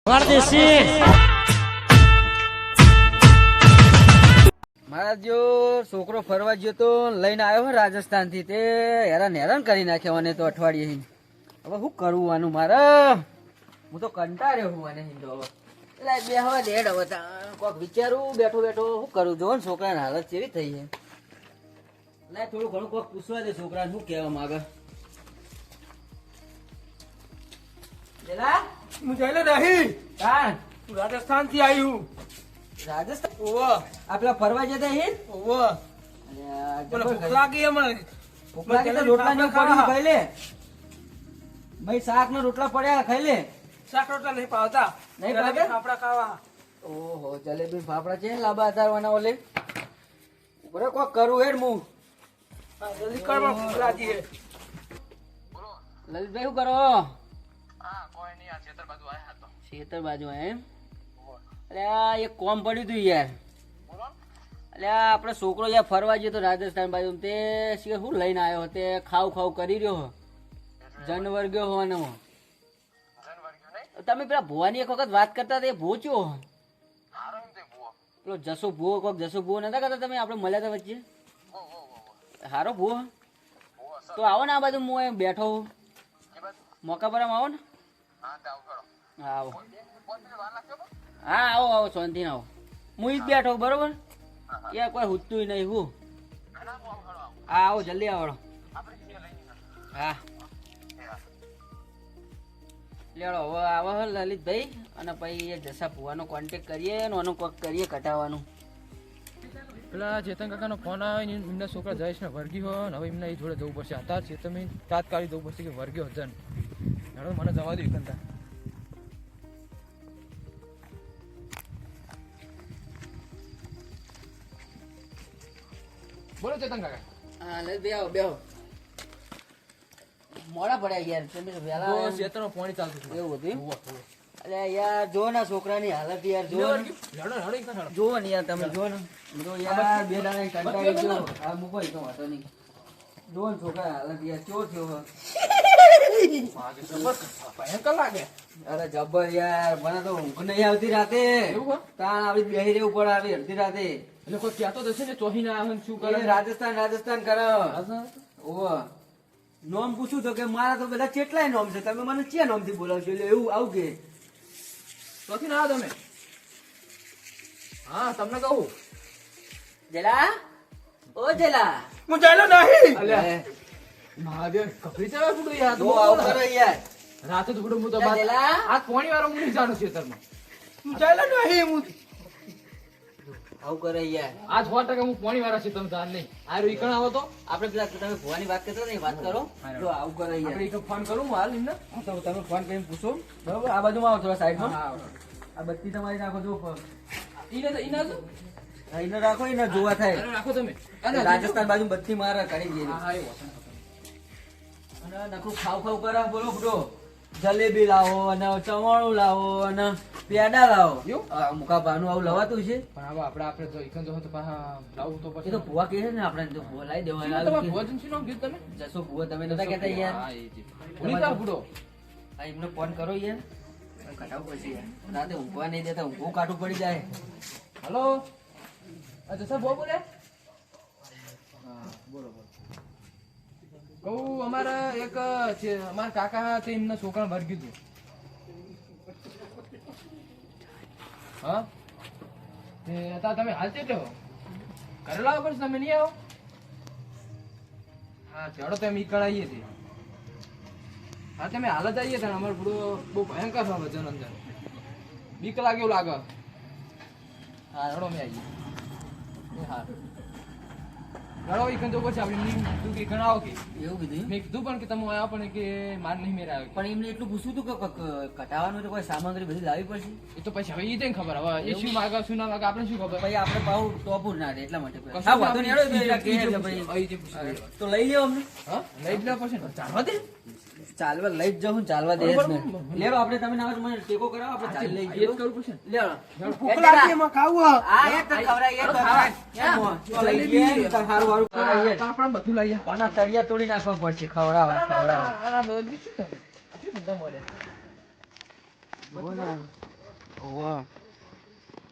મારા જો છોકરો ફરવા ગયો તો લઈને આવ્યો રાજસ્થાન થી તે હેરાન કરી નાખ્યો અને તો અઠવાડિયે હવે શું કરવું આનું મારે હું તો કંટાળ્યો હું આને હિન્દો હવે એટલે બે હવે ડેડ હવે કોઈક વિચારું બેઠો શું કરું જો ને છોકરાની હાલત કેવી થઈ છે એટલે થોડું ઘણું કોઈક પૂછવા દે છોકરાને શું કહેવા માંગે રાજસ્થાન થી આવ્યું. રાજસ્થાન ઓવો આપલા ફરવા જતા હે ઓવો ભૂખ લાગી હમણાં. રોટલા ને પડ્યું ખાઈ લે ભાઈ શાક ને રોટલા પડ્યા ખાઈ લે શાક રોટલા નહીં પાવતા. નહીં ભાવે? ફાફડા ખાવા. ઓહો જલેબી ફાફડા છે લાંબા આધારવાના ઓલે બરે કોક કરું હેડ હું હા, જલ્દી કર મને ભૂખ લાગી છે. લલિતભાઈ શું કરો કોઈ નહીં, આ ખેતર બાજુ આયા હતો. ખેતર બાજુ એમ અરે આ એક કોમ પડ્યું તું યાર એટલે આ આપણે છોકરો યાર ફરવા ગયો તો રાજસ્થાન બાજુ તે શું લઈને આવ્યો તે ખાવ કરી રહ્યો જનવર ગયો હોવાનો તમે પેલા ભુવાની એક વખત વાત કરતા હતા એ ભૂ ચો પેલો જસો ભૂવો નતા કરતા તમે આપણે મળ્યા હતા વચ્ચે હારો ભૂવો તો આવો ને આ બાજુ હું એમ બેઠો હું મોકા પર આવો ને હા આવો હા આવો શાંતિ ના આવો હું જ બેઠો બરોબર યાર કોઈ હુતું નહીં હું હા આવો જલ્દી આવો હા લેડો હવે આવો લલિતભાઈ અને પછી એ જસા ભુવાનો કોન્ટેક કરીએ અને આનું કોક કરીએ કટાવવાનું પેલા ચેતન કાકાનો ફોન આવે ને એમના છોકરા જયેશ ને વર્ગી હોય ને હવે એમને એ જોડે જવું પડશે. હતા ચેતન તાત્કાલિક જવું પડશે કે વર્ગ્યો હજન હેડો મને જવા દો એકંતા. બોલો ચેતન કાકા. હા લલિતભાઈ આવો બેહો મોડા પડ્યા યાર તમે તો વહેલા ચેતનનો ફોન ચાલતું હતું. એવું હતું એમ? અરે યાર જો ના છોકરાની હાલત યાર જો ને. જો ને યાર તમે જો ને જો યાર બે દાણા કંટાળી ગયો આ મૂકો તો વાતો નહીં જો ને છોકરા હાલત યાર કેવો થયો ભયંકર લાગે. અરે જબર યાર મને તો ઊંઘ નહીં આવતી રાતે તાણ આવી બેહી રહેવું પડે આવી અડધી રાતે એટલે કોઈ કહેતો તો છે ને ચોહી ના આવે શું કરે. રાજસ્થાન કરો ઓવો નોમ પૂછું તો કે મારા તો બધા કેટલાય નોમ છે તમે મને ક્યાં નોમ થી બોલાવશો એટલે એવું આવું કે ચોથી ના તમે. હા તમને કહું જેલા ઓ જેલા હું ચાલો નહીં. અલ્યા મહાદેવ કપરી ચવા ફૂડું યાર. તો આવું કરો યાર રાતે તો ફૂડું હું તો જેલા આ પોણી વાળો હું નહીં જાણું ખેતરમાં. હું ચાલો નહીં. હું આવું કરે યાર આજ 100% હું પોણી વાળા છે તમે જાણ નહીં. આ ઈકણ આવો તો આપણે પેલા તમે ભુવાની વાત કરતા ને વાત કરો જો આવું કરે યાર આપણે ઈકણ ફોન કરું હું હાલ એમને. તો તમે ફોન કરીને પૂછો બરાબર આ બાજુમાં આવો થોડા સાઈડમાં હા આ બત્તી તમારી નાખો જો ઈના તો એને રાખો એને જોવા થાય અરે રાખો તમે. રાજસ્થાન બાજુ બત્તી મારે કરી દઈએ હા એ વાત. અને નકરું ખાવ કરે બોલો બુડો જલેબી લાવો અને ચવાણું લાવો અને પેડા લાવો એવું? મુકા ભાનું આવું લવાતું છે પણ હવે આપણે તો ઈકણ જો તો પાછા લાવું તો એ પછી તો ભુવા કહે છે ને આપણે તો ભુવા લાવી દેવાના તમારા ભોજન શું નામ કીધું તમે? જશો ભુવા તમે નતા કહેતા યાર હા એ જ. ભૂલી જાઓ ફૂડો. આ એમને ફોન કરો યાર કટાવું પડશે યાર રાતે ઊંઘવા નહીં દેતા ઊંઘવું કાઢવું પડી જાય હલો અચ્છા સર બોલે. હા બોલો. કહું અમારા એક છે અમારા કાકા તે એમના છોકરા વર્ગ્યું હતું. હા તે અત્યારે તમે હાલ તે ઘરે લાવો પડશે તમે નહીં આવો. હા ચડો તમે ઈ કળાઈએ છીએ. હા તમે હાલ જ આવીએ અમારે બહુ ભયંકર છે વજન અંદર બીક લાગે એવું લાગે. હા ચડો મેં આવીએ. હા ચડો ઈ તો પછી આપણે તું કે ગણાવો કે એવું કીધું મેં કીધું પણ કે તમે આવો પણ કે માર નહીં મેરા આવે. પણ એમને એટલું પૂછવું હતું કે કટાવાનું તો કોઈ સામગ્રી બધી લાવવી પડશે એ તો પછી હવે એ તને ખબર હવે એ શું માગે શું ના માગે આપણે શું ખબર. પછી આપણે પાવું ટોપુર ના રહે એટલા માટે કશું હા વાંધો આપણે નહીં હેડો તો ઈ એલા જે કહે છે પૂછ્યું, ભાઈ. ઈ જે પૂછ્યું. તો લઈ લ્યો અમને હા લઈ જ લેવા પડશે ને ચાલવા દે. ચાલવા લઈ જ જાઉં ચાલવા દે જ ને લેડો આપણે તમે ના મને ટેકો કરાવો આપણે ચાલી લઈ એ જ જઈએ કરવું પડશે ને. લેડો ભૂખ લાગી એમાં ખાવું આ એક તો ખવડાય એક તો ખાય તો લઈ જઈએ તો હારું હારું કરાવીએ આપણે બધું લઈએ. આના તળિયા તોડી નાખવા પડશે ખવડાવવા આ બધું શું કરે? શું બધા મળે? ઓહો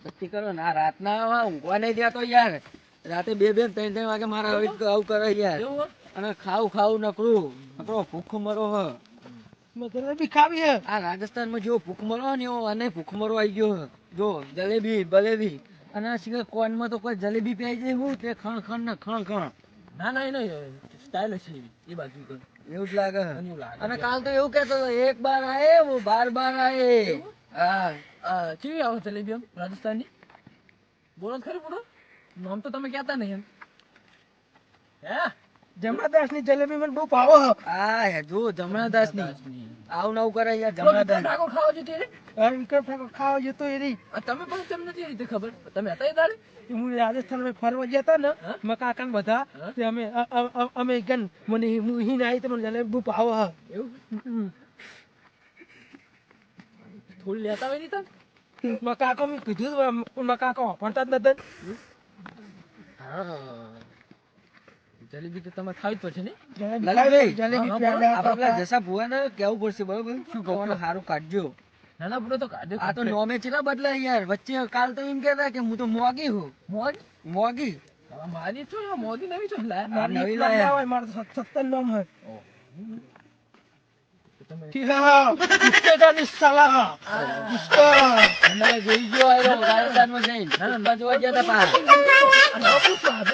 નક્કી કરો ના રાતના ઊંઘવા નહીં દેતો યાર રાતે 2-2 3-3 વાગે મારા આવું કરે યાર અને ખાવું નકરો ભૂખ મરો હ જલેબી ખાવી હે આ રાજસ્થાનમાં જેવો ભૂખ મરો ને એવો અને ભૂખ મરો આવી ગયો હે. જો જલેબી બલેબી અને આ સિવાય કોનમાં તો કોઈ જલેબી પીઈ જાય હું તે ખણ ને ખણ ના ના એને સ્ટાઇલ છે એ બાજુ તો એવું જ લાગે હે. એવું લાગે અને કાલ તો એવું કહેતો હતો, એક બાર આયે वो बार बार आए હા કેવી આવે જલેબી આમ રાજસ્થાનની બોલો ખરી બોલો નામ તો તમે કહેતા નહીં એમ હે જમણાદાસ ની જલેબી મને બહુ ભાવો હે. આ હે જો જમણાદાસ ની આવું નવું કરે યાર જમણાદાસ ટાકો ખાવા જતી રે ખાવા જતો એ રહી. તમે પણ તમને નથી રીતે ખબર તમે હતા એ દાડે હું રાજસ્થાન ફરવા ગયા હતા ને હા? મારા કાકા બધા હા? તે અમે ગન મને હું હિન આવી તો મને જલેબી બહુ ભાવો હે. એવું હમ. થોડી લેતા હોય નહીં તમે મારા કાકા મેં કીધું તું, મારા કાકા વાપરતા જ નતા. જલેબી તો તમારે ખાવી જ પડશે ને લલિતભાઈ, જલેબી હા, પ્યાલા આપણે પેલા જસા ભુવાને કહેવું પડશે બરોબર શું કહું સારું કાઢજો નાના બુડો તો કાઢે આ તો નોમે ચેલા બદલાય યાર વચ્ચે કાલ તો એમ કહેતા કે હું તો મોગી હું મોજ મોગી મારી છો મોદી નવી છો લાયા આ મારી નવી એક નામ લાયા. ના હોય, મારે તો 17 નામ હોય. તમે પુસ્તકાની સલાહ. અને જોઈ ગયો આયરો રાજસ્થાનમાં જઈને ના જોવા ગયા તા પાર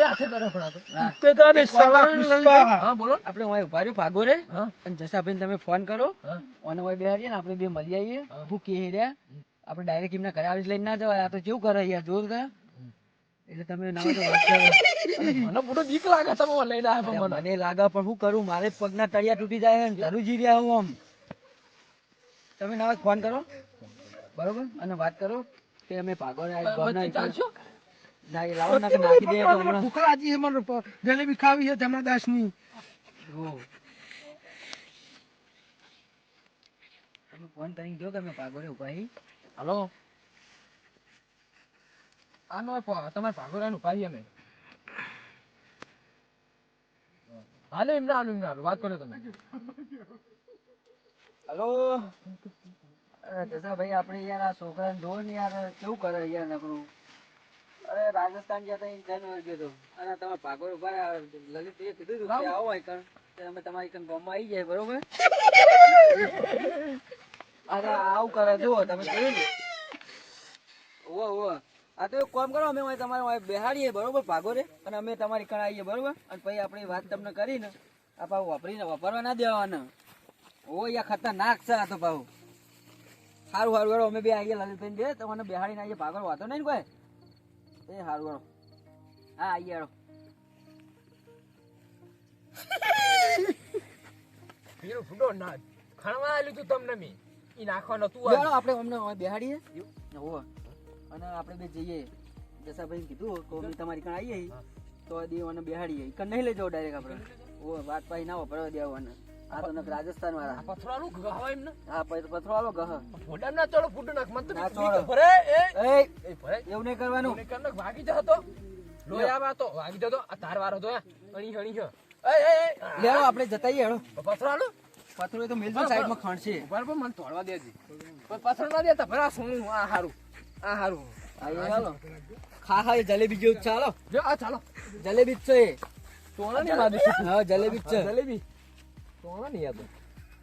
હાથે કરે પણ આ તો. પુસ્તકાની સલાહ પુષ્પા. હા બોલો આપણે ઓય ઉભા રહ્યો ભાગો રે હા અને જસાભાઈને તમે ફોન કરો હા અને ઓય બેહારીએ ને આપણે બે મળી આવીએ હા. હું કહે રહ્યા આપણે ડાયરેક્ટ એમના ઘરે આવી જ લઈને ના જવાય આ તો કેવું કરે યાર જોર કા એટલે તમે ના હોય તો વાત કરો. મને બુડો બીક લાગે તમે લઈને આવ્યા પણ મને મને લાગે પણ શું કરું મારે પગના તળિયા તૂટી જાય ને ધરું જી રહ્યા હું આમ તમે ના હોય તો ફોન કરો બરોબર અને વાત કરો કે અમે ભાગો રે આ ગોમના વચ્ચે ચાલશો ના એ લાવો ના કે નાખી દે તો હમણાં ભૂખ લાગી છે મને, જલેબી ખાવી છે જમણાદાસ ની. હો. તમે ફોન કરીને કહો કે અમે ભાગો રે ઉભા હી. હાલો આનો તમારે ભાગોરાનું ભાઈ અમે હાલો એમને વાત કરો તમે હલો અરે જસા ભાઈ આપણે યાર આ છોકરાને જો ને યાર કેવું કરે યાર નકરું અરે રાજસ્થાન ગયા તા ઇન્સાન વર્ગ્યો તો અને તમે ભાગો ઉભા રહ્યા. લલિતભાઈએ કીધું હતું કે આવો અહીં કણ તે અમે તમારી કણ ગામમાં આવી જાય બરોબર અરે આવું કરે જુઓ તમે જોયું ને ઓવો આ તો એક કામ કરો અમે અહીં તમારે અહીં બેહાડીએ બરોબર ભાગો રે અને અમે તમારી કણ આવીએ બરોબર અને પછી આપણી વાત તમને કરીને આ પાછું વાપરવા ના દેવાના ઓ યા ખતરનાક છે આ તો પાછું સારું વેળો અમે બે આવીએ લલિતભાઈ બે તમને બેહાડીને આવીએ ભાગો વાતો નહીં ને કોઈ એ સારું વેળો હા આવીએ હેડો હીરો ફૂડો ના ખાણવા આલ્યું તું તમને મી ઈ નાખવાનો તું બેહાડો આપણે અમને અહીં બેહાડીએ હો અને આપણે બે જઈએ જસાભાઈ કીધું કે અમે તમારી કણ આવીએ તો દેવાને બેહાડીએ કણ નહીં લઈ જાવ ડાયરેક્ટ આપણે ઓ વાત પાછી ના વાપરવા દેવાના આ તો નક રાજસ્થાન વાળા પથરાનું ગવાય એમ ને હા પથરો આલો ગહ ફોડા ના ચડો ફૂટો નાખ મન તો ના બીક ચડો. ભરે એ એ ભરે એવું નહીં કરવાનું ને કનક ભાગી જતો લોયા તો ભાગી જતો આ તાર વારો જોયા અણી હણી છે એ લેવો આપણે જતાઈએ હેડો પથરાનો પથરો એ તો મિલજો સાઈડમાં ખણશે બરાબર મને તોડવા દેજે પણ પથરો ના દેતા ભરા સોનું આ હારું આઈએ ચાલો ખા એ જલેબી જેવું જ ચાલો જો આ ચાલો જલેબી જ છે એ. તોણા ની માદી હા જલેબી જ છે જલેબી તોણા ની આતો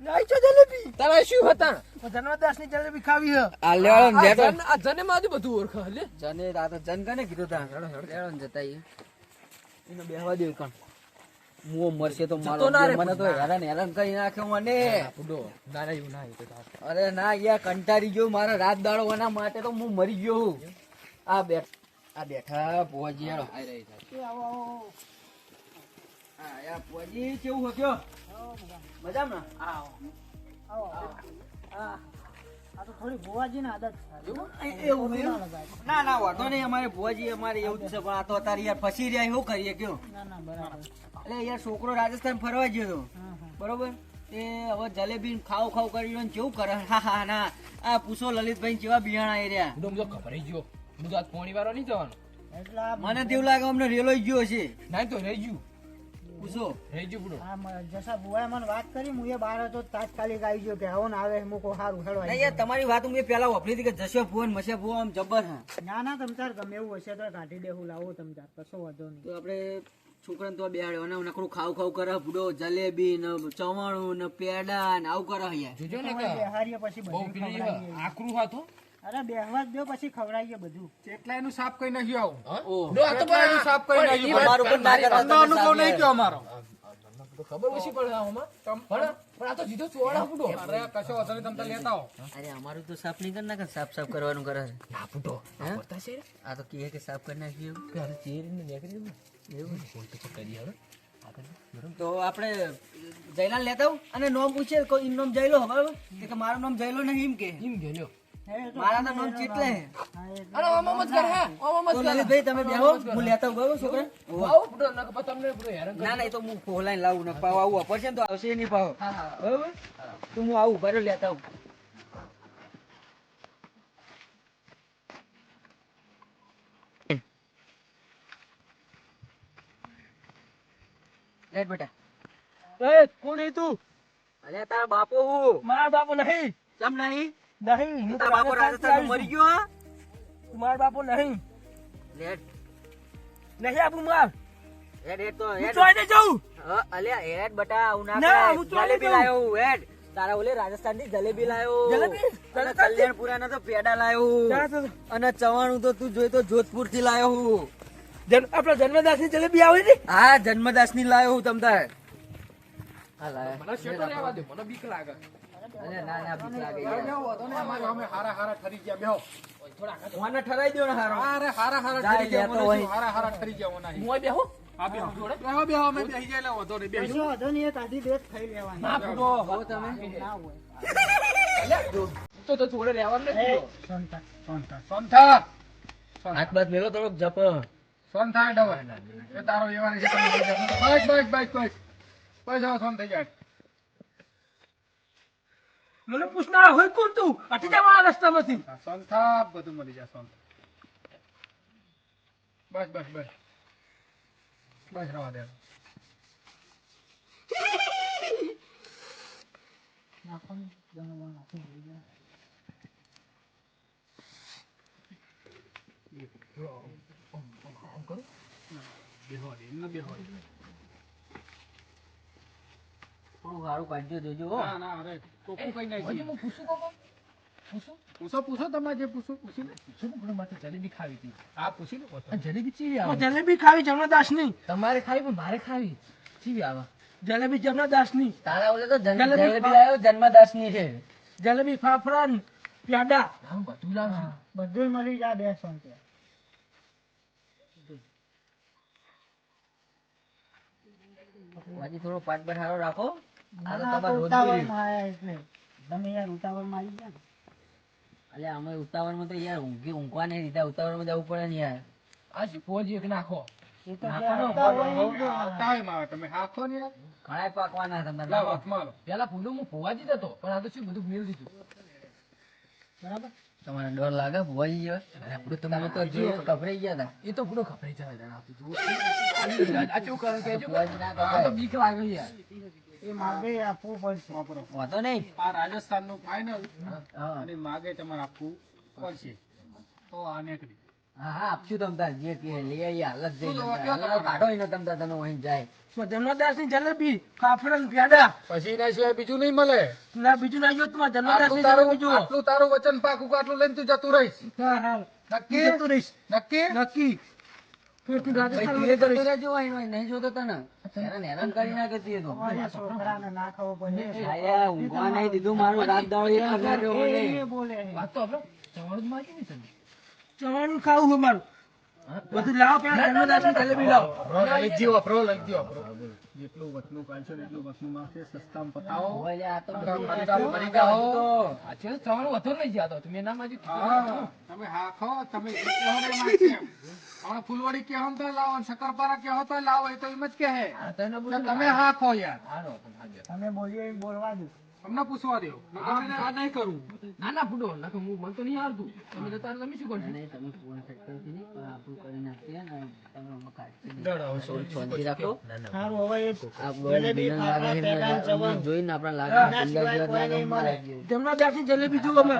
નહીં છે જલેબી. તારા શું હતા જન્મદાસ ની જલેબી ખાવી છે. આ લેવાડો ને લેતો આ જને માદી બધું ઓળખે લે જને આ તો જન કને કીધું તા લેવાડો ને જતાઈએ એને બેહવા દેવું કામ મુઓ મરશે તો મારો જતો ના રે મને તો હેરાન કરી નાખ્યો મને ફૂડો ના ના એવું ના એ તો અરે ના યાર કંટાળી ગયો મારા રાત દાડો એના માટે તો હું મરી ગયો હું આ બેઠા ભોજી હેડો હા યાર ભોજી કેવું હો કયો મજામાં આ તો થોડી ભુવાજીની આદત છે. એવું ના ના વાંધો નહીં અમારે ભુવાજી અમારે એવું જ છે પણ આ તો અત્યારે યાર ફસી રહ્યા શું કરીએ કયો ના ના બરાબર. એટલે યાર છોકરો રાજસ્થાન ફરવા ગયો હતો બરોબર એ હવે જલેબી ખાવ કરીને કેવું કરે હા હા ના આ પૂછો લલિતભાઈ કેવા બિયાણા એ રહ્યા ફૂડો મુજો ખબરાઈ ગયો મુજો આજ પોણી વાળો નહીં જવાનો એટલે આ મને તેવું લાગે અમને રેલો ગયો છે ના તો રહી ગયું પૂછો રહી ગયું પૂરો. જસા બુઆએ મને વાત કરી હું એ બાર હતો તાત્કાલિક આવી ગયો કે આવો ને આવે મૂકો સારું હેડો નહીં યાર તમારી વાત મેં પેલા વાપરી હતી કે જશો ફોન મશે ફોન આમ જબર હા ના ના તમ તાર ગમે એવું હશે તો કાઢી દેવું લાવો તમ તાર કશો વાંધો નહીં તો આપણે છોકરાને તો બેહાડ્યો અને નકરું ખાવ ખાવ કરે બુડો જલેબી ને ચવાણું ને પેડા ને આવું કરે યાર જોજો ને બેહારીએ પછી બહુ બધું પેલી ખવડાવીએ. આકરું હતું. અરે બેહવા જ દો પછી ખવડાવીએ બધું કેટલા એનું સાફ કરી નાખ્યું આવું ઓહ આ તો પણ સાફ કરી પણ નાખ્યું. ઈ અમારું પણ ના કરતા તમને તમે અનુભવ નહીં સાફ ગયો અમારો તો ખબર ઓછી પડે આમાં. પણ આ તો સીધો ચોળા ફૂટો. અરે કશો વાંધો નહીં, તમે તો લેતા આવો. અરે અમારું તો સાફ નહીં કરી નાખે સાફ સાફ કરવાનું કરે છે. ના ફૂટો. હે? પડતા છે રે. આ તો કહે કે સાફ કરી નાખ્યું કે આને ચેરીને નીકળી ને. એવું ફોન તો કરી હવે. તો આપણે જયલાલ લેતા આવું અને નામ પૂછે કોઈ નામ જયલો બરાબર કે મારું નામ જયલો નહીં એમ કે એમ ગયો. મારા તો નામ ચેટલે હે. અરે ઓમ જ કર હા. ઓમ તો જ કર. લલિતભાઈ તમે બેહો હું લેતા આવું બરાબર છોકરા આવો ફૂટો નક પછી તમને બધું હેરાન ના ના એ તો હું ખોલાઈને લાવું ને પાવ આવું પડશે ને તો આવશે નહીં પાવ બરાબર તો હું આવું ભરે લેતા આવું લેટ બેટા એ કોણ હે તું? અરે તારા બાપો હું મારા બાપો નહીં. ચમ નહીં નહીં હું તો તારા બાપો રાજસ્થાનમાં મરી ગયો હા મારા બાપો નહીં. લેટ નહીં આપું માર. હેડ હેડ તો હું હેડ ચોઈને જાઉં. અલ્યા હેડ બટા હું ના ના, કરાય. હું તો જલેબી નહીં લાયો હું, હેડ તારા ઓલે રાજસ્થાન થી જલેબી લાયો જલેબી? અને કલ્યાણપુરા ના તો પેડા લાયો ત્યાં તો અને ચવાણું તો તું જોઈ તો જોધપુર થી લાયો હું આપણા જન્મદાસ ની જલેબી આવે ને હા જન્મદાસ ની લાયો હું તમ તાર હા લાયો મને શેટો રહેવા દે. મને બીક લાગે. અરે ના ના બીક લાગે બેહો, યાર. બેહો, વાંધો નહીં, અમારે અમે હારા હારા ઠરી ગયા, બેહો. મને ઠરાઈ દો ને હારો અરે હારા હારા જાય ઠરી ગયા, લેતો મને હોય. શું હારા હારા ઠરી ગયા, મને અહીં. હું બેહો. હા, બેહો. બેહો, બેહો, અમે બેહી જાય એટલે વાંધો નહીં, બેહી કશો વાંધો નહીં એ કાઢી દે ખાઈ લેવાની ના ફૂટો. હો તમે ના હોય તો છોડે રહેવાનું નથી. સંતા સોનથા, હાથ બાદ મેલો થોડોક જપ સોનથા હેડ હવે. એ તારો વ્યવહાર છે, તમે લઈ જાઓ. બસ. બસ હવે સોન થઈ જાય. મને પૂછનાર હોય કોણ તું? અટી જવા રસ્તામાંથી. હા, સોનથા બધું મળી જાય, સોનથા. બસ. બસ રવા દે. બેહો દે, એમને બેહો દે. થોડું સારું કાઢજો જોજો હો. ના, અરે, કોકું કઈ નાખી. હજી હું પૂછું કોકો? પૂછું? પૂછો તમારે જે પૂછો પૂછી લે. પૂછું ને, પણ મારે તો જલેબી ખાવી હતી. હા, પૂછી લે. અને જલેબી ચીવી ઓ, આવે. જલેબી ખાવી જન્મદાસ ની. તમારે ખાવી પણ મારે ખાવી. ચીવી આવે. જલેબી જન્મદાસ ની. તારા ઓલે તો જલેબી જલેબી લાયો જન્મદાસ ની છે જલેબી ફાફડા ને પ્યાડા. આમ બધું લાવશું. બધું મળી જાય બે સંતા હજી થોડો પાટ પર સારો રાખો આ તો ના, તમારે રોજ ઉતાવળમાં આયા એટલે તમે યાર ઉતાવળમાં આવી ગયા ને. અલ્યા અમે ઉતાવળમાં તો યાર ઊંઘવા નહીં દીધા ઉતાવળમાં જવું પડે ને યાર આ શીખવો જોઈએ કે નાખો. એ તો નાખવાનો ઉતાવળમાં જ ટાઈમ આવે, તમે હાથો ને યાર. ઘણા પાકવાના તમે લાવો, હાથમાં લો. પેલા ફૂલો હું ફોવાજી જતો પણ આ તો શું બધું મેળ દીધું. બરાબર તમારે ડર લાગે ભોઈ ગયો તમે તો જો ગભરાઈ ગયા હતા એ તો પૂરો ખબર જાય તારા હાથું. જુઓ. આ કેવું કરે કહેજો. ભુવાજી ના આ તો ગભરાય. બીક લાગે યાર. એ માગે આપવું પડશે વાપરો. વાંધો નહીં આ રાજસ્થાનનું ફાઇનલ હા અને માગે તમારે આપવું પડશે તો આ નીકળી. હા આપશું તમ તાર જે કે લઈ આવીએ હાલત જઈ કાઢો ઈને તમ તાર તમે વહી જાય જન્મદાસ ની જલેબી ફાફડા ને પ્યાડા. પછી એના સિવાય બીજું નહીં મળે. ના બીજું ના જોતું મારે જન્મદાસ આટલું ની તારું જલેબી જુઓ. આટલું તારું વચન પાકું કે આટલું લઈને તું જતું રહીશ. હા હા નક્કી? હું જતો રહીશ. નક્કી? નક્કી. ફેર તું ભાઈ રાજસ્થાનમાં તું જતો રહીશ. રહેજો અહીં નહીં નહીં જોતો તને હેરાન કરી નાખે તું એ તો અમારે છોકરાને ના ખાવો પડે આયા ઊંઘવા નહીં દીધું મારું રાત દાડો એક ખબર રહ્યો મને એ બોલે વાત તો આપણે ચવાણું જ માગી નહીં તને. ચવાણું ખાવું છે મારું. બધું લાવો પેલા જન્મદાસ ની જલેબી લાવો. જેટલું વચનું કાઢશો ને એટલું વચનું માગશે. સસ્તામાં પતાવો. ઓય લે, આ તો ખરીદારો ભરી જાઓ. આ છે ને ચવાણું વધુ નહીં જતો. તમે ના માજી. હા, તમે હાખો, તમે જે કહો ને એમ આપશે. હમણાં ફૂલવડી કહો ને તો લાવો, અને શક્કરપારા કહો તો લાવો, એ તો એમ જ કહે. આ તને તો બોલું. તમે હાખો યાર. હારો, પણ હાજર. તમે બોલીએ એમ બોલવા દો અમને પૂછવા દો આ નહીં કરવું. ના ના ફૂટો નાખો હું મને તો નહીં આવડતું તમે જતા રહો, તમે શું કરશો અને તમે ફોન સેટ કરી દીધી પણ આપણું કરી નાખીએ ને તમે આમાં કાઢી શાંતિ રાખો સારું હવે એ આ બોલ બિલન લાગે છે ને જોઈને આપણા લાગે બિલ્લા જેવા લાગે મારે જમણા દાસની જલેબી જુઓ અમે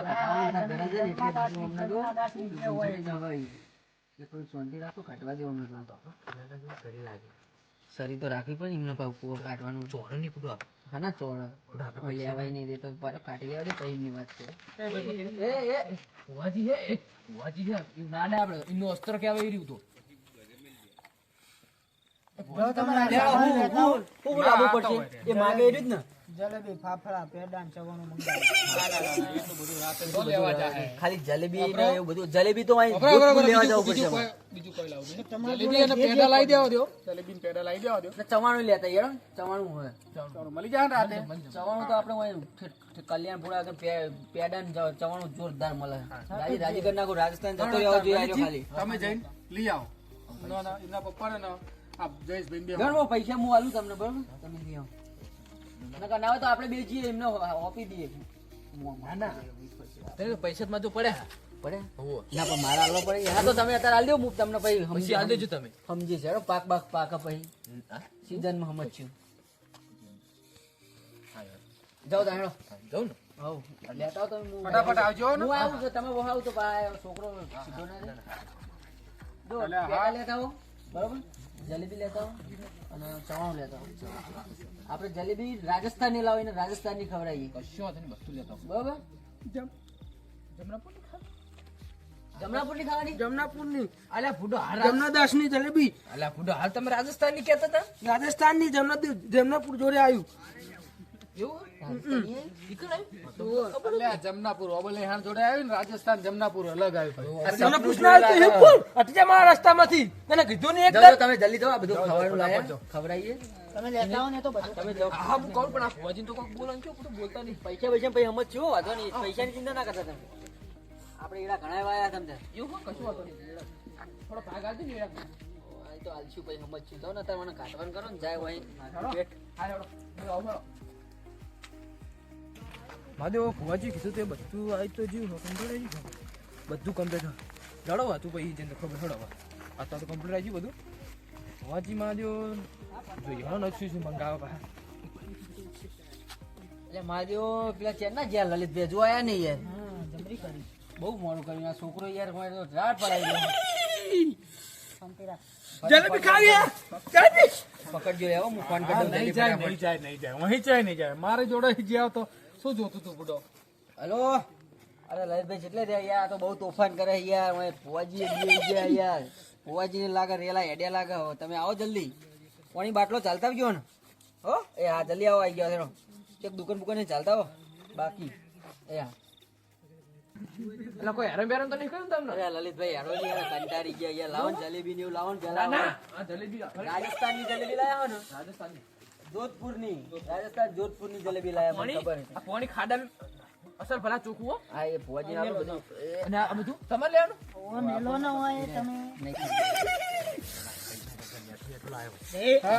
શાંતિ રાખો કાઢવા દેવો અમને સરી તો રાખવી પણ એમને કાઢવાનું ચોળ નહીં પૂરો હા ના ચોળ લેવાય નહીં દે તો કાઢી લેવા દે પછી એમની વાત છે ભુવાજી હે ભુવાજી હે ઈ ના ના આપણે એનું અસ્ત્ર કેવા એ રહ્યું તો એ માગે એ જ ને જલેબી ફાફડા પેડા ને ચવાનું મંગાવ્યું. તો લેવા જાય ખાલી જલેબી ને એવું બધું જલેબી તો અહીં જોધપુર લેવા જવું પડશે અમારે. બીજું કોઈ લાવું નહીં. જલેબી અને પેડા લાવી દેવા દો. જલેબી ને પેડા લાવી દેવા દો. ને ચવાણું લેતા યાર ચવાણું હોય ચાલો, મળી જાય ને રાતે. ચવાણું તો આપણે હોય કલ્યાણપુરા આગળ પેડા ને ચવાણું જોરદાર મળે રાજી કરી નાખો રાજસ્થાન જતો રહેવા જોઈએ આજો ખાલી તમે જઈને લઈ આવો. ના, ના, એમના પપ્પાને ના આ જયેશભાઈ બે ઘણો પૈસા હું આલું તમને બરોબર તમે લઈ આવો નકર ના હોય તો આપણે બે જઈએ એમને આપી દઈએ ના ના પૈસા માં તો પડ્યા પડે હોવો ના પણ મારા આલવા પડે હા તો તમે અત્યારે આલ દો હું તમને પછી પછી આલ દેજો તમે સમજી છે પાક પછી સીઝનમાં સમજશું જાઓ તા હેડો જાઉં ને હવ લેતા આવો તમે ફટાફટ આવજો ને. હું આવું છું તમે વહાવ તો છોકરો સીધો ના રહે. જો એટલે હા. પેડા લેતા આવો બરોબર જલેબી લેતા આવો અને ચવાણું લેતા આવો આપણે જલેબી રાજસ્થાનની લાવીને રાજસ્થાનની ખવડાવીએ કશો વાંધો નહીં બધું લેતા આવો. બરોબર જમનાપુરની ખાવાની જમનાપુરની અલ્યા ફૂટો હાર જમનાદાસની જલેબી અલ્યા ફૂટો હાલ તમે રાજસ્થાનની કહેતા હતા રાજસ્થાનની જમનાપુર જોડે આવ્યું એવું ઈકણ આવ્યું અલ્યા, જમનાપુર ઓબલેહાણ જોડે આવ્યું ને રાજસ્થાન જમનાપુર અલગ આવ્યું ભાઈ. જમનાપુર ના આવ્યું તો હેપુર અટકે જા મારા રસ્તામાંથી તને કીધું નહીં જાઓ, જાઓ, તમે જલ્દી જાઓ આ બધું ખાવાનું લાયા ખવડાવીએ તમે લેતા આવો ને તો બધું તમે જાઓ હા હું કહું પણ આ ફુવાજીને તો કોક બોલાવું કેવું બધું બોલતા નહીં પૈસા પૈસા પછી સમજ છો વાંધો નહીં પૈસાની ચિંતા ના કરતા તમે આપણે એડા ઘણા વાયા તમને એવું હોય કશું વાંધો નહીં થોડો ભાગ આવજો ને એરા. અહીં તો આલશું પછી સમજ છું તો ને તારે મને કાઢવાનું કરો ને જાય હોય પેટ હા હેડો બોલો આવો હેડો. માધવ ફુવાજી કીધું તે બધું આવી તો જીવ કમ્પ્લીટ આવી ગયું બધું કમ્પ્લીટ જડો હતું પછી જેને ખબર હડો આ તો કમ્પ્લીટ આવી ગયું બધું ફુવાજી મહાદેવ જોઈએ હણો નથી શું મંગાવે પાછા એટલે મારા પેલા ચેન ના જ્યાં લલિતભાઈ જો આયા નહીં યાર હા જબરી કરી બહુ મોડું કર્યું આ છોકરો યાર મારે તો રાત પડાવી ગયો શાંતિ રાખ જલેબી ખાવી હે? જલેબી પકડજો લેવો હું ફોન કરી દઉં નહીં જલ્દી જાય, નહીં જાય, નહીં જાય. વहीं જાય, નહીં જાય. મારે જોડે જ્યાં તો શું જોતું તું બુડો? હલો અરે લલિતભાઈ જેટલે રહ્યા યાર આ તો બહુ તોફાન કરે યાર હવે ફુવાજી ગયા યાર ફુવાજીને લાગે રેલા હેડ્યા લાગે હો તમે આવો જલ્દી પાણી બાટલો ચાલતા આવજો ને હો એ હા જલ્દી આવો આવી ગયા ચલો એક દુકાન બુકાન ચાલતા હો બાકી એ હા એટલે કોઈ હેરાન બેરાન તો નહીં કર્યું ને તમને અરે લલિતભાઈ યાર યાર કંટાળી ગયા યાર લાવો ને જલેબી ને એવું લાવો ને ના પેલા ના આ જલેબી રાજસ્થાનની જલેબી લાયા હો ને રાજસ્થાનની જોધપુરની રાજસ્થાન જોધપુરની જલેબી લાયા મને ખબર આ પાણી ખાડા અસર ભલા ચોખ્ખું હો હા એ ફુવાજી ને બધું અને આ બધું તમારે લેવાનું ઓ મેલો ન હોય તમે નહીં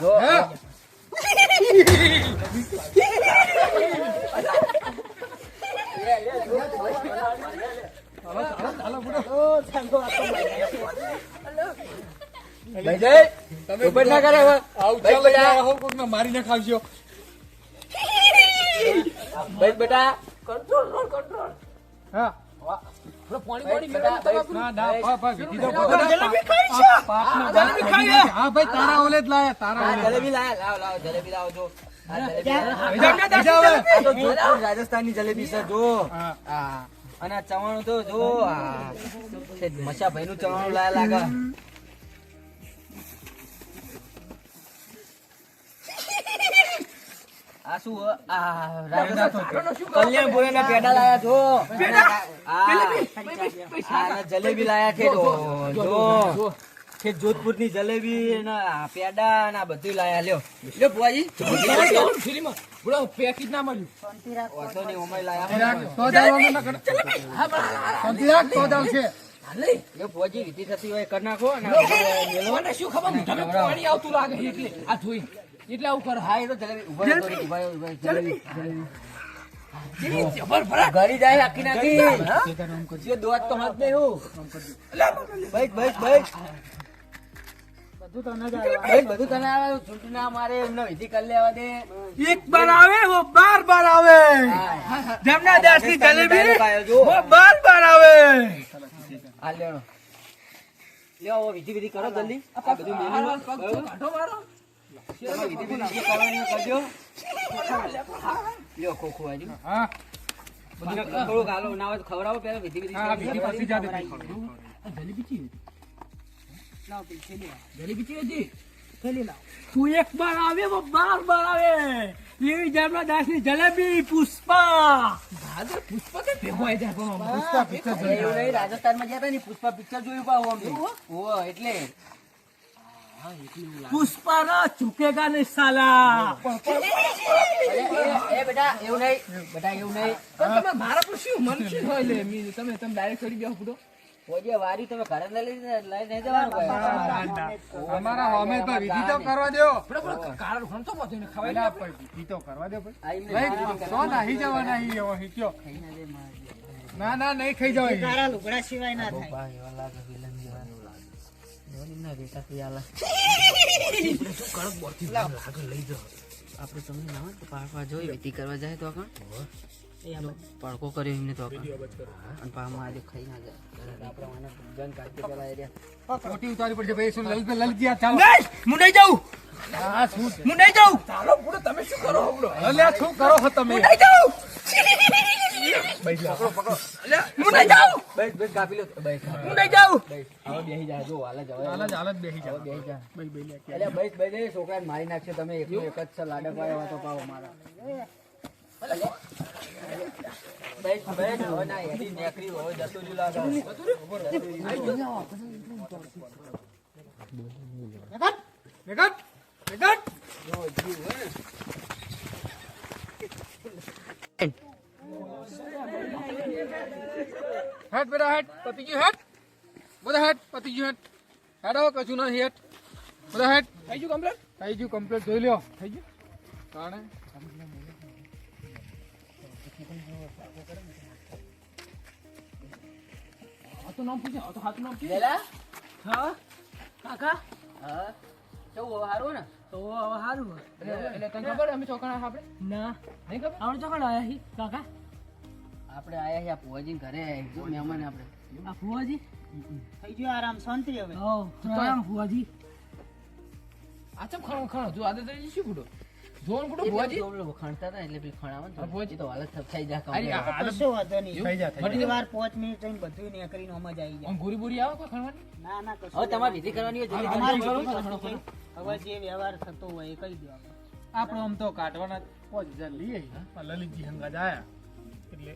જો, ઓ સાંગો આ તો ભાઈ જય તમે ઉપર ના કરે હવે આવું ભાઈ ચાલે બેટા. ત્યાં આવું કોકને મારીને ખાવજો. ભાઈ બેટા હા. થોડું પાણી ભાઈ પાણી બેટા, મેળવો તમે ના, ના, ભા, વિધિ તો ભાઈ, બધા જલેબી ખાઈ છે પાપના જલેબી દાંત ખાઈ કાઢી હા ભાઈ, તારા ઓલે જ લાયા, તારા આ ઓલે. જલેબી લાયા લાવો લાવો જલેબી લાવો જો આ જલેબી બીજા હવે. આ તો જોધપુર રાજસ્થાનની જલેબી છે જો હા. હા અને આ ચવાણું તો જો આ મસા ભાઈ નું ચવાણું લાયા લાગે આ શું આ કલ્યાણપુરા ના પેડા લાયા જો આ જલેબી લાયા છે જો કે જોધપુર ની જલેબી ના પેડા ના બધું લાયા લ્યો લ્યો બુઆજી ફ્રીમાં બોલો પેકેજ ના મળ્યું શાંતિ રાખ વાંધો નહીં ઉમય શાંતિ લાયા રાખ, તો જ આવવાનું ના કરે. શાંતિ રાખ, તો જ આવશે. લ્યો બુઆજી વિધિ થતી હોય કરી નાખો અને મને શું ખબર મોઢામાં પાણી આવતું લાગે એટલે આ જોઈ એટલે આવું કર હા એ તો જલેબી ઉભા રહો, ઉભા રહો, ઉભા રહો, જલેબી જલેબી ઘરી જાય આખી નાખી જે દોત તો હાથ નહીં હું ભાઈ બધું તો ન જ બધું તને આવે છૂટું ના મારે એમને વિધિ કરી લેવા દે એક બાર આવે वो बार बार આવે જમના દાસ ની જલેબી वो बार बार આવે આ લેણો લ્યો વિધિ વિધિ કરો જલ્દી આ બધું મેલી લો કાઢો મારો તમે વિધિ વિધિ જે કરવાની કરજો લ્યો ખોખો આજુ હા બધું થોડુંક હાલો ના હોય તો ખવડાવો પહેલા વિધિ વિધિ હા બીજી કરો. પછી જાતે જલેબી ચી જલેબી ચી હતી થેલી લાવ તું એક બાર આવે वो बार बार આવે એવી જમના દાસ ની જલેબી પુષ્પા દાદા પુષ્પા કે ભેગો આવી જાય પણ પુષ્પા પિક્ચર એવું નહીં, રાજસ્થાનમાં ગયા હતા ને પુષ્પા પિક્ચર જોયું પાછું અમે. ઓહો, એટલે પુષ્પા ના ચૂકેગા નહીં સાલા એ બેટા એવું નહીં બેટા એવું નહીં તમે મારા પર શું મન શું હોય લે તમે ડાયરેક્ટ ચડી ગયા પૂરો ઓજે વારી તમે ઘરે ન લઈ નહીં જવાનું કોઈ. અમારા હોમે તો વિધિ તો કરવા દો કારણ ઘણતો બધો ને ખવાય પેલા પર વિધિ તો કરવા દો ભાઈ આ એમને ભાઈ વિધિ તો નાહી જવા નહીં એવો હિત્યો ખાઈને દે મારી. ના ના નહીં ખાઈ જવાય તારા લુગડા સિવાય ના થાય બા, એવા લાગે વિલન જેવા. જોની ના બેટા તું આલા. આપણે તમને ના હોય તો પાડવા જોઈ વિધિ કરવા જાય તો આગળ પડકો કર્યો એમને તો આગળ અને પામાં આજે ખાઈ ના જાય આપણે આને ગન કાઢી પેલા એરિયા મોટી ઉતારી પડશે ભાઈ શું લલજી ચાલો નહીં હું નહીં જાઉં હા શું હું નહીં જાઉં ચાલો પૂરો તમે શું કરો પૂરો અલ્યા શું કરો છો તમે નહીં જાઉં પકડો પકડો હું નહીં જાઉં બસ બસ કાપી લો બસ હું નહીં જાઉં હવે બેહી જાય જો હાલ જ હવે હાલત બેહી જાવ બેહી જા અલ્યા બસ બસ એ છોકરાને મારી નાખશે તમે એકનો એક જ છે લાડક વાળા તો પાવો મારા બસ બસ હવે ના એની નેકરી હવે જતું જ લાગે વેગટ વેગટ હેટ બેટા હેટ પતિ ગયું હેટ બધા હેટ પતિ ગયું હેટ હેડો કશું નથી હેટ બધા હેટ થઈ ગયું કમ્પ્લીટ થઈ ગયું કમ્પ્લીટ જોઈ લ્યો થઈ ગયું કારણે તો નામ પૂછે તો હાથ નામ પૂછે લેલા હા કાકા હા કેવું હવે સારું ને તો હવે સારું એટલે તને ખબર અમે ચોકણા આપણે ના નહીં ખબર આવડે ચોકડ આયા હી કાકા આપણે આયા છે આ ભુવાજીને ઘરે જો મહેમાન આપણે આ ફુવાજી થઈ ગયો આરામ શાંતિ હવે હો રામ ફુવાજી આ ચમ ખણો જો આદત રહી શું પૂરો જોન પૂરો ભુવાજી ખણતા હતા એટલે પેલી ખણાવે ને હા, ભુવાજી. તો હાલત થઈ જાય અરે complete. કશો વાંધો નહીં થઈ જાય થોડી વાર 5 મિનિટ થઈને બધું નીકળીને આમ જ આવી જાય આમ ગોરી બોરી આવે કોઈ ખણવાની ના ના કશું હવે તમારે વિધિ કરવાની હોય જલ્દી અમારી કરજો. જોડે કશું છે. હવે જે વ્યવહાર થતો હોય એ કહી દો આપણે. આપણે આમ તો કાઢવાના 5000 લઈએ લલિતજી હંગા આયા એટલે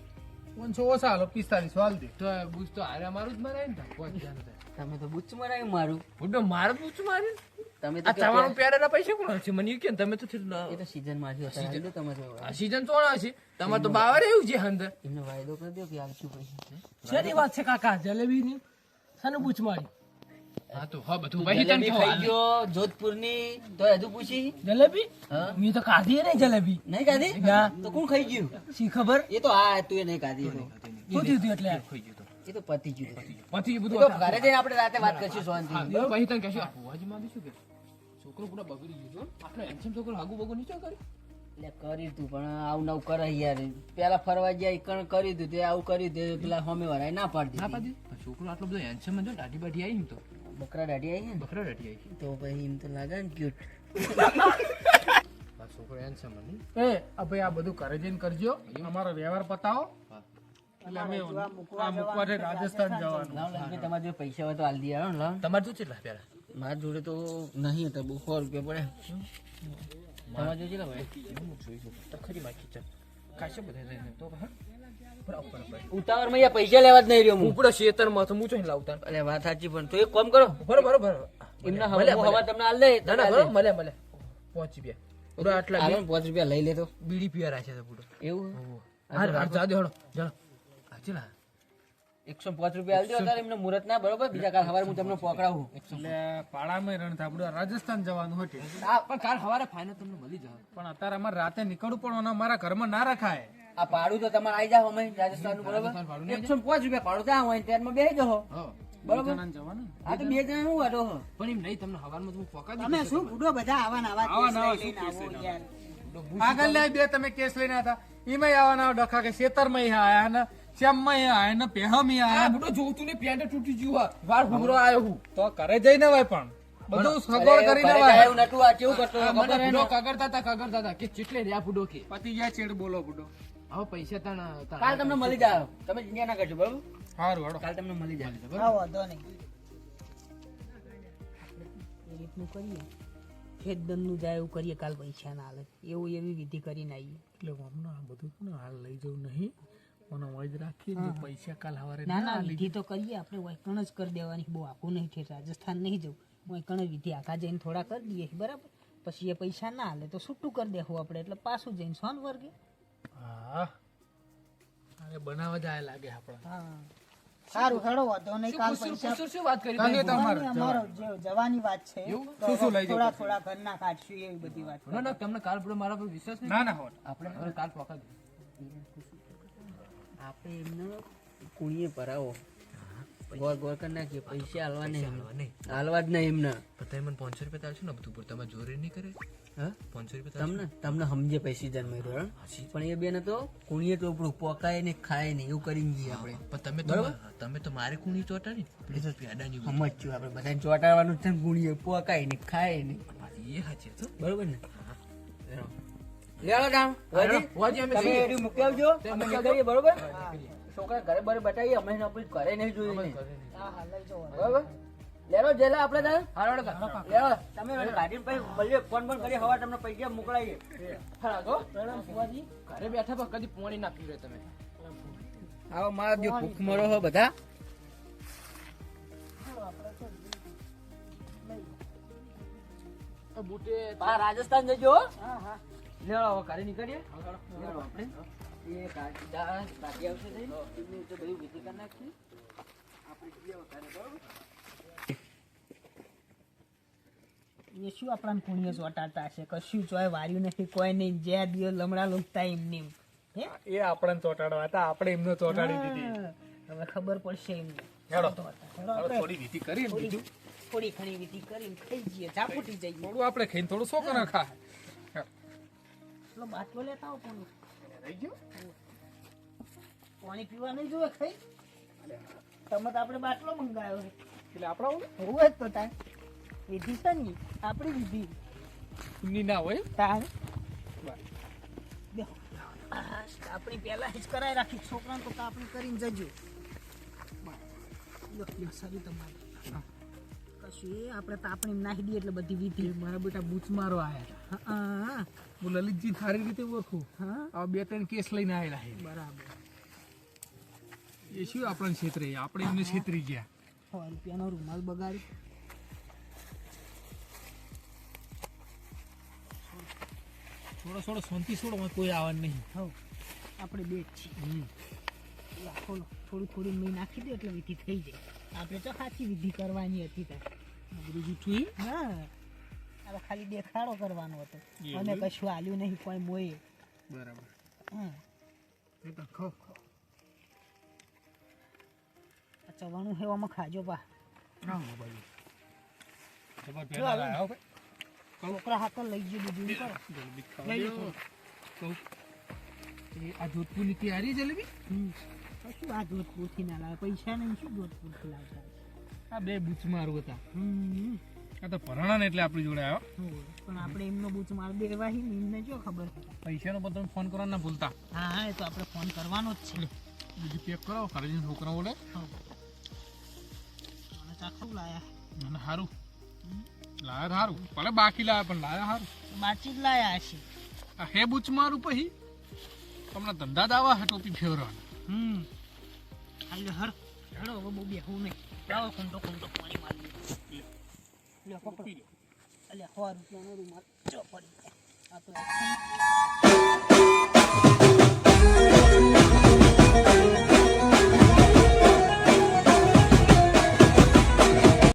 500 ઓછા હાલો 45 હાલ દે તો બુજ તો હારે મારું જ મરાય ને કોઈ ધ્યાન થાય તમે તો બુચ્ચ મરાયું મારું બુડો મારું બુચ મારી તમે આ તો તમારું પેરેના પૈસા કોણ છે મને કે તમે તો એ તો સીઝન માંથી હતા હાલ દો તમે તો આ સીઝન તો છે તમારે તો બાવર એવું છે અંદર એમને વાયદો કરી દો કે આલશું પૈસા શેની વાત છે કાકા જલેબી ની સાનું પૂછ મારી હા તો હા બધું વહી તને જલેબી ખાઈ ગયો જોધપુરની તો હજુ પૂછી જલેબી હા મેં તો ખાધી નહીં જલેબી નહીં ખાધી ના. તો કોણ ખાઈ ગયું શી ખબર એ તો હા તું એ નહીં ખાધી એ તો. શું થયું તું એટલે એ તો પતી ગયું પછી એ બધું તો ઘરે જઈને આપણે રાતે વાત કરશું શાંતિ પછી તને કહેશું ભુવાજી માં શું કે છોકરો પૂરા બગડી ગયો છો આપણે એન્સમ છોકરો આગુ બગુ નીચો કરી એટલે કર્યું તું પણ આવું નવું કરે યાર પેલા ફરવા ગયા ઈકણ કર્યું તું તે આવું કર્યું તે પેલા હોમે વાળા ના પાડી ના દીધી. પાડી છોકરો આટલો બધો એન્સમ જો દાઢી બાઢી આવી તો બકરા દાઢી આવી ને બકરા દાઢી આવી તો પછી એમ તો લાગે ને ક્યુટ આ છોકરો એન્સમ નહીં એ આ ભાઈ આ બધું ઘરે જઈને કરજો અમારો વ્યવહાર પતાવો એટલે અમે આ મૂકવા છે રાજસ્થાન જવાનું લાવ લાવ તમારે જો પૈસા હોય તો હાલ દઈએ હાલો ને લાવ. તમારે શું કેટલા પેલા મારા જોડે તો નહીં હતા બહુ 100 રૂપિયા પડે તમારે જોજે લા ભાઈ તો ખરી માં કિચન કાશે બધા લઈને તો હા બરાબર ઉતાવળમાં યાર પૈસા લેવા જ નહીં રહ્યો હું ઉપડો શેતર માં તો મૂચો લાવતા અરે વાત સાચી પણ તો એક કામ કરો બરોબર એમના ભલે, હું ભલે. હવા તમને હાલ દે ના ના બરોબર મળે પહોંચી ગયા પૂરા આટલા હાલો ને 5 રૂપિયા લઈ લેતો બીડી પીવા રાખ્યા છે પૂરો એવું હા જા દે હળો ચાલો ચલા 105 રૂપિયા હાલ દો અત્યારે એમને મુહૂર્ત ના બરોબર બીજા કાલ સવારે હું તમને પકડાવું એટલે પાડામાં રણ થાબડું રાજસ્થાન જવાનું હોય હા પણ કાલ સવારે ફાઇનલ તમને મળી જાવ પણ અત્યારે અમારે રાતે નીકળવું પણ અને અમારા ઘરમાં ના રખાય આ ભાડું તો તમારે આવી જાવ અમે રાજસ્થાનનું બરોબર રાજસ્થાન ભાડું નહીં 105 રૂપિયા ભાડું ત્યાં હોય ટ્રેનમાં બેસી જાઓ હા. બરોબર જણાને જવાનું ને. આ તો 2 જણા હું વાટો હો પણ એમ નહીં તમને હવારમાં તો હું પોકા તમે શું બુડો બધા આવા નવા આવા નવા કેસ લઈને શું કેસ આવો યાર. આગળ લે બે તમે કેસ લઈને હતા એમાં આવવાના ડખા કે ખેતરમાં આયા ને શ્યામમાં આયા ને પહેમાં આ આયા બુડો જોતું ને પેન્ટ તૂટી ગયું હા. વાળ ઘૂમરો આવ્યો હું તો ઘરે જઈને ભાઈ પણ બધું સગવડ કરી ઘરે દેવાય જાય એવું નતું આ કેવું કરતો આ ખબર મને હે બુડો ને? કગરતા હતા કે ચીટલે રહ્યા બુડો કે પતિ ગયા છેડ બોલો બુડો હવે પૈસા કાલ તમને મળી જાય તમે ચિંતા ના કરજો બરોબર સારું હાડો કાલ તમને મળી જાય હા વાંધો નહીં. એ રીતનું કરીએ ખેતદનનું જાય એવું કરીએ કાલ પૈસા ના હાલે એવું એવી વિધિ કરીને આવીએ એટલે હમણાં આ બધું ને હાલ લઈ જવું નહીં મને વજ રાખી જો પૈસા કાલ હવારે ના ના વિધિ તો કરીએ આપણે વૈકણ જ કરી દેવાની બહુ આખું નહીં છે રાજસ્થાન નહીં જવું વૈકણ જ વિધિ આખા જઈને થોડા કરી દઈએ બરાબર પછી એ પૈસા ના હાલે તો છૂટું કરી દેવું આપણે એટલે પાછું જઈને સોન વર્ગે હા અરે બનાવવા જાય લાગે આપણા હા સારું હેડો વાંધો નહીં. કાલ પૈસા શું વાત કરી કાલે તમે? તમારે અમારો જે જવાની વાત છે એવું? તો શું શું લઈ જવું થોડા થોડા ઘરના કાઢશું એવી બધી વાત. ના ના તમને કાલ પર મારા પર વિશ્વાસ નહીં ના ના હોત આપણે હવે કાલ પોકા દે આપણે એમને કુણીએ ભરાવો ગોળ ગોળ કરી નાખીએ પૈસા હાલવા નહીં હાલવા જ નહીં એમને તમે મને 500 રૂપિયા તાલશો ને બધું તમે જોરે નહીં કરે હા 500 રૂપિયા તમને તમને સમજે પૈસી જન્મ પણ એ બેન તો કુણીએ તો આપણું પોકાય ને ખાય ને એવું કરીને જઈએ આપણે પણ તમે તો મારે કુણી ચોટાડી પેલી તો પેડાની સમજ્યું આપણે બધાને ચોંટાડવાનું છે ને કુણીએ પોકાય ને ખાય ને એ સાચી છે બરોબર ને લેલો કામ વાજી અમે તમે જઈએ. એડી મૂકી આવજો અમે નીકળીએ બરોબર છોકરા ઘરે બરે બતાવીએ અમે આપણે ઘરે નહીં જોઈએ હા હા લઈ જાઓ. બરોબર લેરો જેલા આપણે તાર લેરો તમે ગાડીને પછી મળીએ ફોન ફોન કરી હવા તમને પૈસા મોકલાઈએ હા તો ઘરે બેઠા પણ કદી પાણી ના પીવે તમે આવો મારા જે ભૂખ મરો હો બધા બુટે રાજસ્થાન જજો હો. હા હા લેરો હવે ઘરે નીકળીએ લેરો આપણે એ ગાડી આવશે જઈને એમની રીતે બધું વિધિ કરી નાખીએ આપણે જઈએ હવે ઘરે બરોબર એ શું આપણા પુણ્ય ચોટાડતા હશે કશું ચોય વાર્યું નથી કોઈ નહીં જે દિવસ લમડા લોકતા એમને એમ. હે એ આપણને ચોટાડવા હતા આપણે એમને ચોટાડી દીધી હા, હવે ખબર પડશે એમને હેડો હેડો હવે આપણે થોડી વિધિ કરી ને બીજું થોડી ઘણી વિધિ કરીને ખાઈ જઈએ ઝાપુટી જઈએ થોડું આપણે ખાઈને થોડું છોકરા ખા પેલો બાટલો લેતા આવો પોણી. રહી ગયો પાણી પીવા નહીં જોવે ખાઈ તમે તો આપણે બાટલો મંગાવ્યો છે એટલે આપણા હોય જ તો તાર વિધિ છે ને આપણી વિધિ ઉની ના હોય તાર દેખો આપણી પહેલા જ કરાવી રાખી છોકરાને તો કાપણી કરીને જજો સરી તમારે કશું એ આપણે તાપણી નાખી દઈએ એટલે બધી વિધિ મારા બેટા બૂચ મારો આયા હા હું લલિતજી સારી રીતે ઓળખું હા આ 2-3 કેસ લઈને આવેલા છે બરાબર એ શું આપણને છેતરે આપણે એમને છેતરી ગયા 100 રૂપિયાનો રૂમાલ બગાડી થોડો શાંતિ છોડો કોઈ આવવાનું નહીં હવ આપણે બે જ છીએ ખોલો થોડી મેં નાખી દે એટલે વિધિ થઈ જાય આપણે તો સાચી વિધિ કરવાની હતી તાર બધું જૂઠું ઈ? હા હવે ખાલી દેખાડો કરવાનો હતો એવું? અને કશું આલ્યું નહીં કોઈ મોએ બરાબર હા એ તો ખો આ ચવાણું હેવામાં ખાજો પા ના મોબાઈલ જબર જો આવે ને. પહેલા આવો ભાઈ છોકરા હાથ લઈ ગયો બીજું ઈ કરો જલેબી લઈ લો ખાવા કહું એ આ જોધપુરની તૈયારી જલેબી શું આ જોધપુરથી ના લાવે પૈસા નહીં શું જોધપુરથી લાવતા આ બે બૂચ મારું હતા હમ આ તો ભરાણા ને એટલે આપણી જોડે આવ્યો પણ આપણે એમનો બૂચ માર દેવાહી ને એમને જો ખબર હતી પૈસાનો પણ તમે ફોન કરવાનો ના ભૂલતા હા હા એ તો આપણે ફોન કરવાનો જ છે બીજું પેક કરાવો ઘરે જઈને છોકરા બોલે મને ચાખું લાયા અને સારું લાયા સારું ભલે બાકી લાયા પણ લાયા સારું બાચી જ લાયા હશે આ હે બૂચ મારું પછી તમને ધંધા દાવા હે ટોપી ફેરવાના હાલો હર હેડો હવે બહુ બેહવું નહીં લાવો ખુંટો પાણી મારી લે પકડો અલ્યા 100 રૂપિયાનો રૂમાલ જો પડી જાય. આ તો